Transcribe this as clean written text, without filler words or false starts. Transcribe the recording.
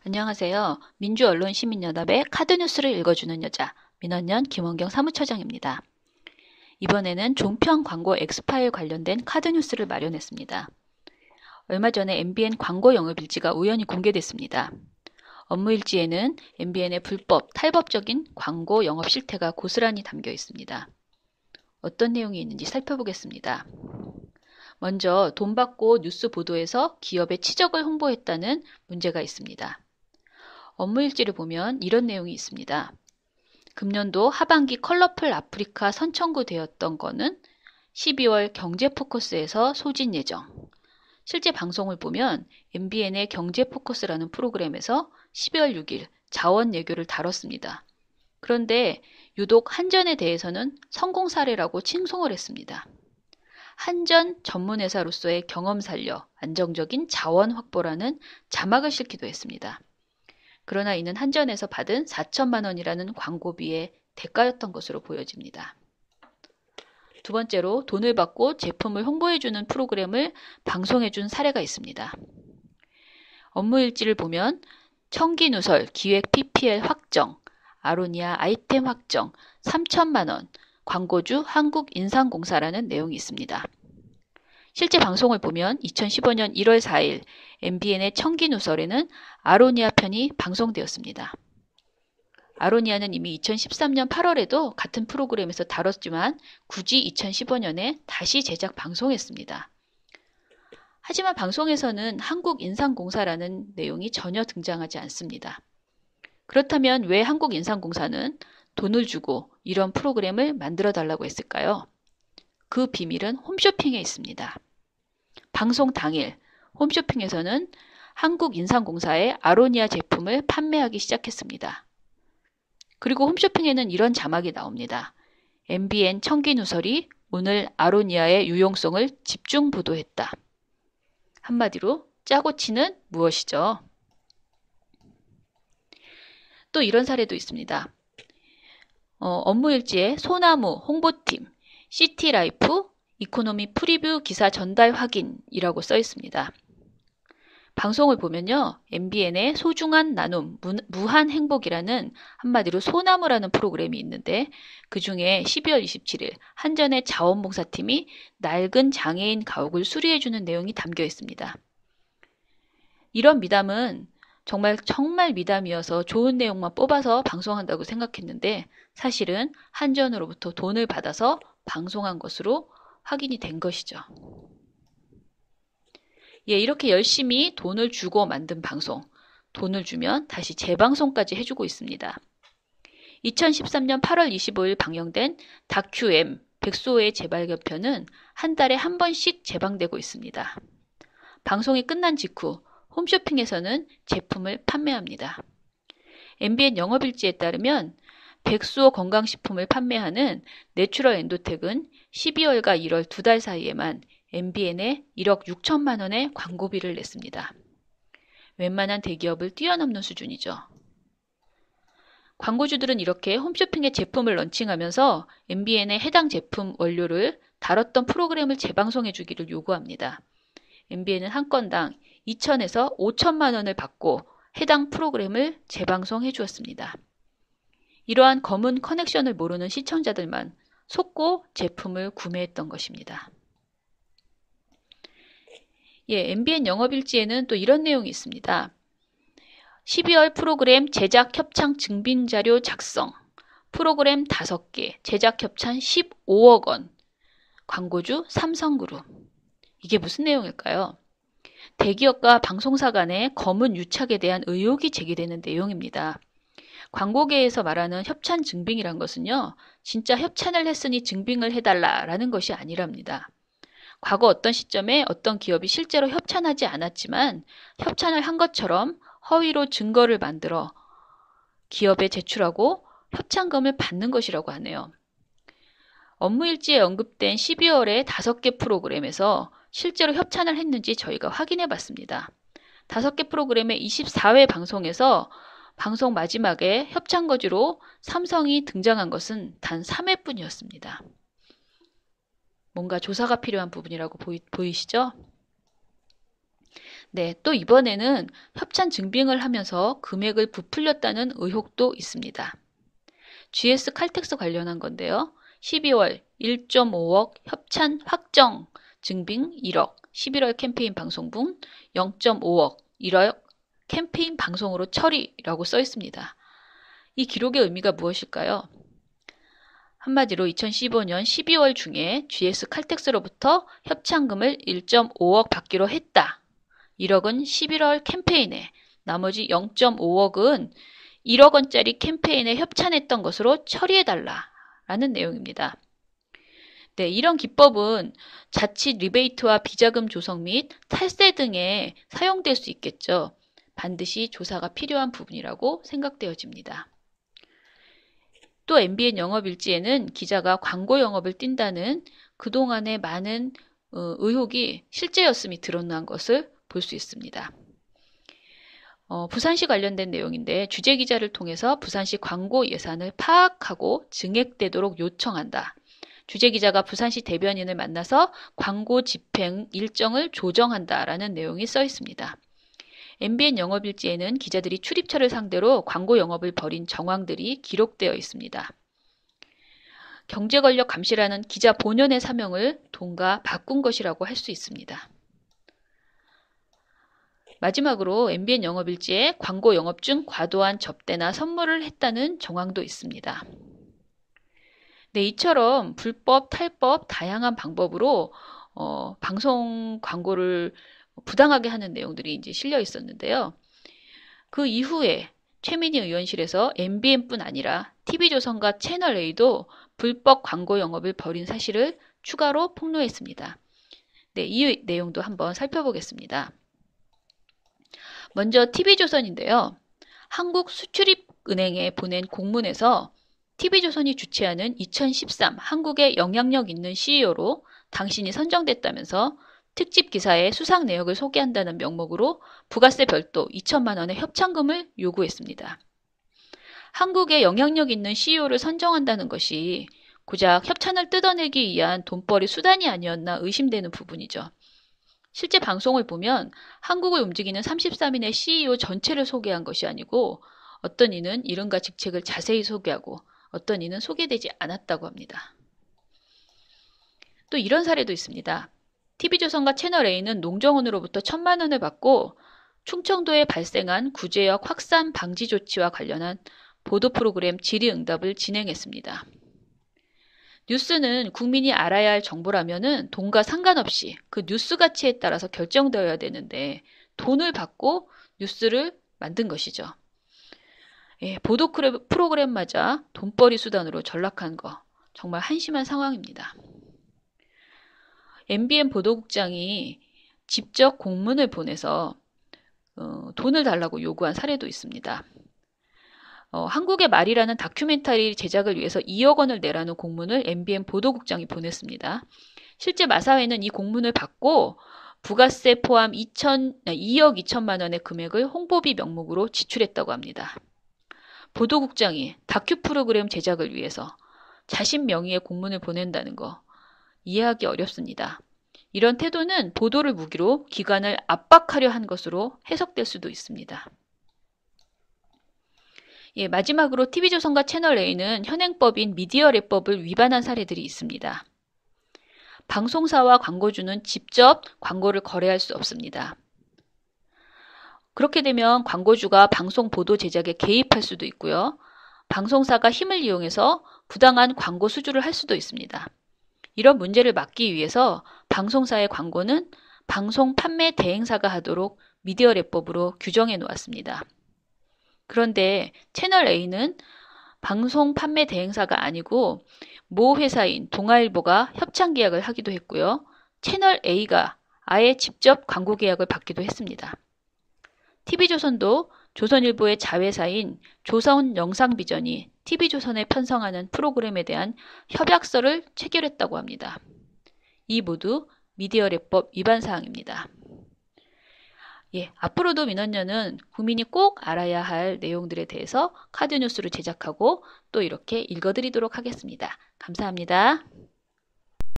안녕하세요. 민주언론시민연합의 카드뉴스를 읽어주는 여자, 민원연 김원경 사무처장입니다. 이번에는 종편 광고 엑스파일 관련된 카드뉴스를 마련했습니다. 얼마 전에 MBN 광고 영업일지가 우연히 공개됐습니다. 업무일지에는 MBN의 불법, 탈법적인 광고 영업 실태가 고스란히 담겨 있습니다. 어떤 내용이 있는지 살펴보겠습니다. 먼저 돈 받고 뉴스 보도에서 기업의 치적을 홍보했다는 문제가 있습니다. 업무일지를 보면 이런 내용이 있습니다. 금년도 하반기 컬러풀 아프리카 선청구되었던 거는 12월 경제포커스에서 소진 예정. 실제 방송을 보면 MBN의 경제포커스라는 프로그램에서 12월 6일 자원 예교를 다뤘습니다. 그런데 유독 한전에 대해서는 성공 사례라고 칭송을 했습니다. 한전 전문회사로서의 경험 살려 안정적인 자원 확보라는 자막을 싣기도 했습니다. 그러나 이는 한전에서 받은 4천만 원이라는 광고비의 대가였던 것으로 보여집니다. 두 번째로 돈을 받고 제품을 홍보해주는 프로그램을 방송해준 사례가 있습니다. 업무일지를 보면 청기누설, 기획 PPL 확정, 아로니아 아이템 확정, 3천만 원, 광고주 한국인상공사라는 내용이 있습니다. 실제 방송을 보면 2015년 1월 4일 MBN의 청기누설에는 아로니아 편이 방송되었습니다. 아로니아는 이미 2013년 8월에도 같은 프로그램에서 다뤘지만 굳이 2015년에 다시 제작 방송했습니다. 하지만 방송에서는 한국인상공사라는 내용이 전혀 등장하지 않습니다. 그렇다면 왜 한국인상공사는 돈을 주고 이런 프로그램을 만들어 달라고 했을까요? 그 비밀은 홈쇼핑에 있습니다. 방송 당일 홈쇼핑에서는 한국인상공사의 아로니아 제품을 판매하기 시작했습니다. 그리고 홈쇼핑에는 이런 자막이 나옵니다. MBN 청기누설이 오늘 아로니아의 유용성을 집중 보도했다. 한마디로 짜고 치는 무엇이죠? 또 이런 사례도 있습니다. 업무일지에 소나무 홍보팀, 시티라이프, 이코노미 프리뷰 기사 전달 확인이라고 써 있습니다. 방송을 보면요. MBN의 소중한 나눔, 무한 행복이라는 한마디로 소나무라는 프로그램이 있는데 그 중에 12월 27일 한전의 자원봉사팀이 낡은 장애인 가옥을 수리해주는 내용이 담겨 있습니다. 이런 미담은 정말 미담이어서 좋은 내용만 뽑아서 방송한다고 생각했는데 사실은 한전으로부터 돈을 받아서 방송한 것으로 확인이 된 것이죠. 이렇게 열심히 돈을 주고 만든 방송, 돈을 주면 다시 재방송까지 해주고 있습니다. 2013년 8월 25일 방영된 다큐M 백소의 재발견편은 한 달에 한 번씩 재방되고 있습니다. 방송이 끝난 직후 홈쇼핑에서는 제품을 판매합니다. MBN 영업일지에 따르면 백수호 건강식품을 판매하는 내추럴 엔도텍은 12월과 1월 2달 사이에만 MBN에 1억 6천만 원의 광고비를 냈습니다. 웬만한 대기업을 뛰어넘는 수준이죠. 광고주들은 이렇게 홈쇼핑에 제품을 런칭하면서 MBN의 해당 제품 원료를 다뤘던 프로그램을 재방송해 주기를 요구합니다. MBN은 한 건당 2천에서 5천만 원을 받고 해당 프로그램을 재방송해 주었습니다. 이러한 검은 커넥션을 모르는 시청자들만 속고 제품을 구매했던 것입니다. MBN 영업일지에는 또 이런 내용이 있습니다. 12월 프로그램 제작 협찬 증빙자료 작성, 프로그램 5개, 제작 협찬 15억 원, 광고주 삼성그룹. 이게 무슨 내용일까요? 대기업과 방송사 간의 검은 유착에 대한 의혹이 제기되는 내용입니다. 광고계에서 말하는 협찬 증빙이란 것은요, 진짜 협찬을 했으니 증빙을 해달라라는 것이 아니랍니다. 과거 어떤 시점에 어떤 기업이 실제로 협찬하지 않았지만 협찬을 한 것처럼 허위로 증거를 만들어 기업에 제출하고 협찬금을 받는 것이라고 하네요. 업무일지에 언급된 12월에 5개 프로그램에서 실제로 협찬을 했는지 저희가 확인해 봤습니다. 5개 프로그램의 24회 방송에서 방송 마지막에 협찬 거지로 삼성이 등장한 것은 단 3회뿐이었습니다. 뭔가 조사가 필요한 부분이라고 보이시죠? 네, 또 이번에는 협찬 증빙을 하면서 금액을 부풀렸다는 의혹도 있습니다. GS 칼텍스 관련한 건데요. 12월 1.5억 협찬 확정 증빙 1억, 11월 캠페인 방송분 0.5억, 1억 캠페인 방송으로 처리라고 써 있습니다. 이 기록의 의미가 무엇일까요? 한마디로 2015년 12월 중에 GS 칼텍스로부터 협찬금을 1.5억 받기로 했다. 1억은 11월 캠페인에, 나머지 0.5억은 1억 원짜리 캠페인에 협찬했던 것으로 처리해달라라는 내용입니다. 네, 이런 기법은 자칫 리베이트와 비자금 조성 및 탈세 등에 사용될 수 있겠죠. 반드시 조사가 필요한 부분이라고 생각되어집니다. 또 MBN 영업일지에는 기자가 광고 영업을 띈다는 그동안의 많은 의혹이 실제였음이 드러난 것을 볼 수 있습니다. 부산시 관련된 내용인데 주재기자를 통해서 부산시 광고 예산을 파악하고 증액되도록 요청한다. 주재기자가 부산시 대변인을 만나서 광고 집행 일정을 조정한다라는 내용이 써 있습니다. MBN 영업일지에는 기자들이 출입처를 상대로 광고 영업을 벌인 정황들이 기록되어 있습니다. 경제권력 감시라는 기자 본연의 사명을 돈과 바꾼 것이라고 할 수 있습니다. 마지막으로 MBN 영업일지에 광고 영업 중 과도한 접대나 선물을 했다는 정황도 있습니다. 네, 이처럼 불법, 탈법, 다양한 방법으로 방송 광고를 부당하게 하는 내용들이 이제 실려 있었는데요. 그 이후에 최민희 의원실에서 MBN뿐 아니라 TV조선과 채널A도 불법 광고 영업을 벌인 사실을 추가로 폭로했습니다. 네, 이 내용도 한번 살펴보겠습니다. 먼저 TV조선인데요. 한국수출입은행에 보낸 공문에서 TV조선이 주최하는 2013 한국의 영향력 있는 CEO로 당신이 선정됐다면서 특집 기사에 수상 내역을 소개한다는 명목으로 부가세 별도 2천만 원의 협찬금을 요구했습니다. 한국의 영향력 있는 CEO를 선정한다는 것이 고작 협찬을 뜯어내기 위한 돈벌이 수단이 아니었나 의심되는 부분이죠. 실제 방송을 보면 한국을 움직이는 33인의 CEO 전체를 소개한 것이 아니고 어떤 이는 이름과 직책을 자세히 소개하고 어떤 이는 소개되지 않았다고 합니다. 또 이런 사례도 있습니다. TV조선과 채널A는 농정원으로부터 1,000만 원을 받고 충청도에 발생한 구제역 확산 방지 조치와 관련한 보도 프로그램 질의응답을 진행했습니다. 뉴스는 국민이 알아야 할 정보라면은 돈과 상관없이 그 뉴스 가치에 따라서 결정되어야 되는데 돈을 받고 뉴스를 만든 것이죠. 예, 보도 프로그램마저 돈벌이 수단으로 전락한 거 정말 한심한 상황입니다. MBN 보도국장이 직접 공문을 보내서 돈을 달라고 요구한 사례도 있습니다. 한국의 말이라는 다큐멘터리 제작을 위해서 2억 원을 내라는 공문을 MBN 보도국장이 보냈습니다. 실제 마사회는 이 공문을 받고 부가세 포함 2억 2천만 원의 금액을 홍보비 명목으로 지출했다고 합니다. 보도국장이 다큐 프로그램 제작을 위해서 자신 명의의 공문을 보낸다는 거 이해하기 어렵습니다. 이런 태도는 보도를 무기로 기관을 압박하려 한 것으로 해석될 수도 있습니다. 예, 마지막으로 TV조선과 채널A는 현행법인 미디어랩법을 위반한 사례들이 있습니다. 방송사와 광고주는 직접 광고를 거래할 수 없습니다. 그렇게 되면 광고주가 방송 보도 제작에 개입할 수도 있고요. 방송사가 힘을 이용해서 부당한 광고 수주를 할 수도 있습니다. 이런 문제를 막기 위해서 방송사의 광고는 방송 판매 대행사가 하도록 미디어랩법으로 규정해 놓았습니다. 그런데 채널A는 방송 판매 대행사가 아니고 모 회사인 동아일보가 협찬 계약을 하기도 했고요. 채널A가 아예 직접 광고 계약을 받기도 했습니다. TV조선도 조선일보의 자회사인 조선영상비전이 TV조선에 편성하는 프로그램에 대한 협약서를 체결했다고 합니다. 이 모두 미디어랩법 위반 사항입니다. 예, 앞으로도 민원연은 국민이 꼭 알아야 할 내용들에 대해서 카드뉴스를 제작하고 또 이렇게 읽어드리도록 하겠습니다. 감사합니다.